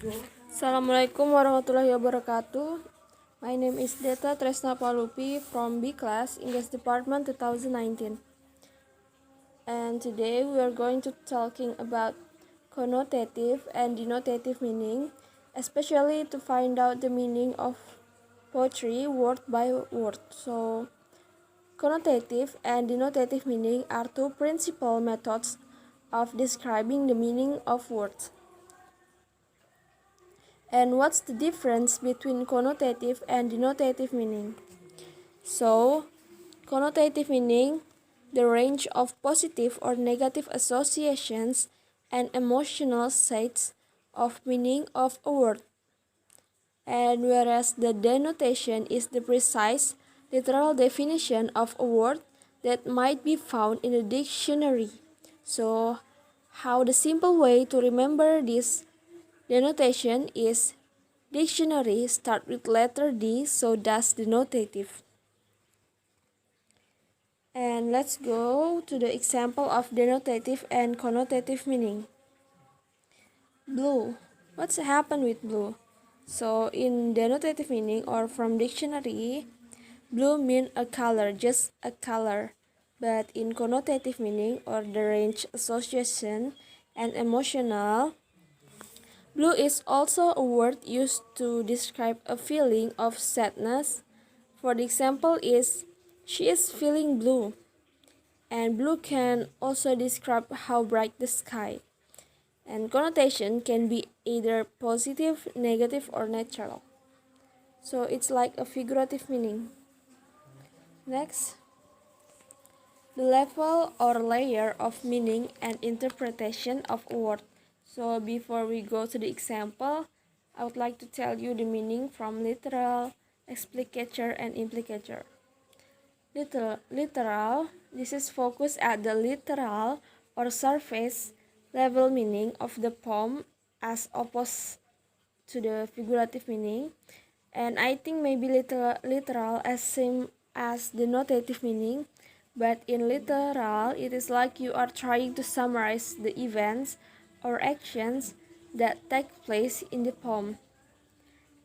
Assalamualaikum warahmatullahi wabarakatuh. My name is DETA Tresna Palupi from B Class, English Department 2019. And today we are going to talking about connotative and denotative meaning, especially to find out the meaning of poetry word by word. So, connotative and denotative meaning are two principal methods of describing the meaning of words. And what's the difference between connotative and denotative meaning? So, connotative meaning, the range of positive or negative associations and emotional states of meaning of a word. And whereas the denotation is the precise, literal definition of a word that might be found in a dictionary. So, how the simple way to remember this denotation is dictionary start with letter D, so does denotative. And let's go to the example of denotative and connotative meaning. Blue. What's happened with blue? So in denotative meaning or from dictionary, blue means a color, just a color. But in connotative meaning or the range association and emotional, blue is also a word used to describe a feeling of sadness. For the example is, she is feeling blue. And blue can also describe how bright the sky. And connotation can be either positive, negative, or neutral. So it's like a figurative meaning. Next, the level or layer of meaning and interpretation of a word. So before we go to the example, I would like to tell you the meaning from literal, explicator, and implicator. Literal, this is focused at the literal or surface level meaning of the poem as opposed to the figurative meaning. And I think maybe literal as same as the notative meaning, but in literal it is like you are trying to summarize the events or actions that take place in the poem.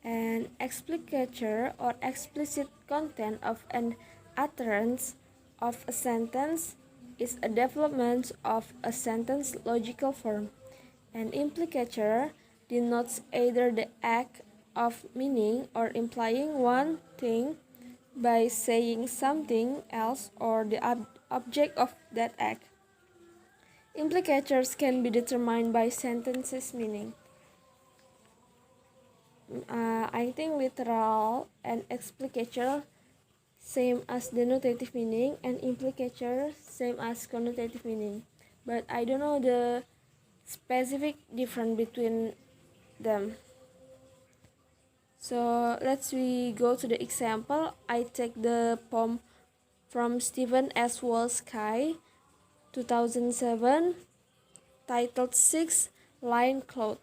And explicator or explicit content of an utterance of a sentence is a development of a sentence logical form. An implicator denotes either the act of meaning or implying one thing by saying something else or the object of that act. Implicators can be determined by sentences meaning. I think literal and explicator same as denotative meaning and implicator same as connotative meaning, but I don't know the specific difference between them. So we go to the example. I take the poem from Stephen S. Wall Sky 2007 titled 6 Line Cloud.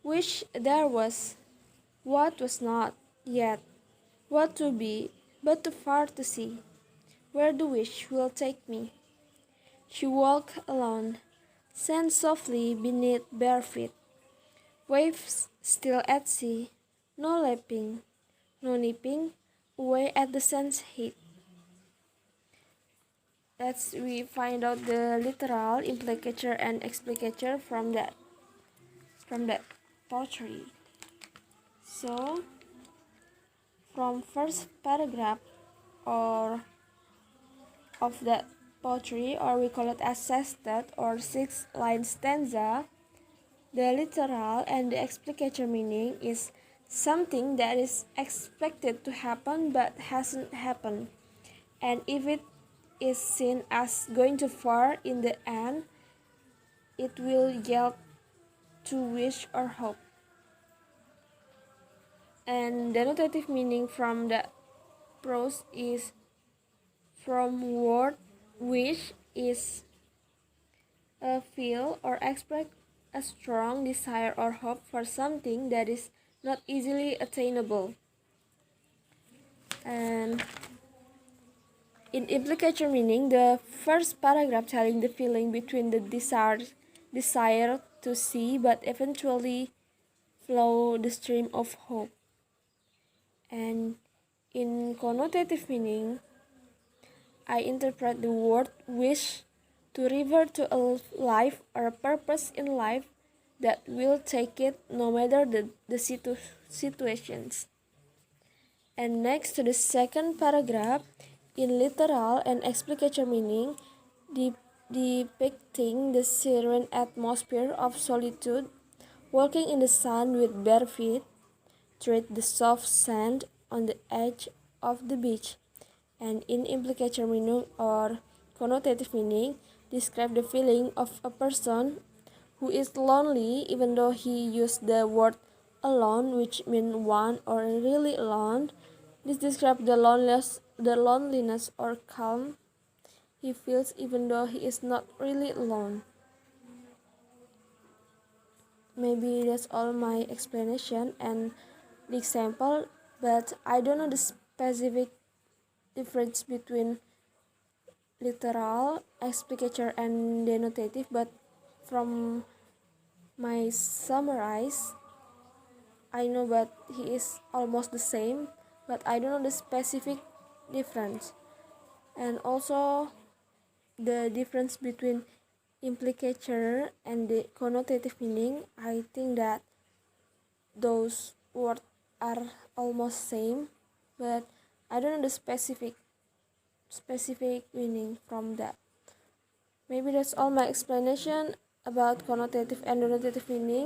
Wish there was what was not yet, what to be, but too far to see, where the wish will take me. She walked alone, sand softly beneath bare feet, waves still at sea, no lapping, no nipping away at the sun's heat. We find out the literal, implicator, and explicator from that poetry. So from first paragraph or of that poetry, or we call it as sestet or 6-line stanza, the literal and the explicator meaning is something that is expected to happen but hasn't happened, and if it is seen as going too far in the end, it will yield to wish or hope. And denotative meaning from the prose is from word wish is a feel or express a strong desire or hope for something that is not easily attainable. And in implicator meaning, the first paragraph telling the feeling between the desire to sea but eventually flow the stream of hope. And in connotative meaning, I interpret the word wish to refer to a life or a purpose in life that will take it no matter the situations. And next to the second paragraph, in literal and explicatory meaning, depicting the serene atmosphere of solitude, walking in the sun with bare feet, tread the soft sand on the edge of the beach. And in implicatory meaning or connotative meaning, describe the feeling of a person who is lonely even though he used the word alone, which means one or really alone. This describes the loneliness or calm he feels even though he is not really alone. Maybe that's all my explanation and the example, but I don't know the specific difference between literal, explicatory, and denotative, but from my summarize, I know that he is almost the same, but I don't know the specific difference. And also the difference between implicator and the connotative meaning, I think that those words are almost same, but I don't know the specific meaning from that. Maybe that's all my explanation about connotative and denotative meaning.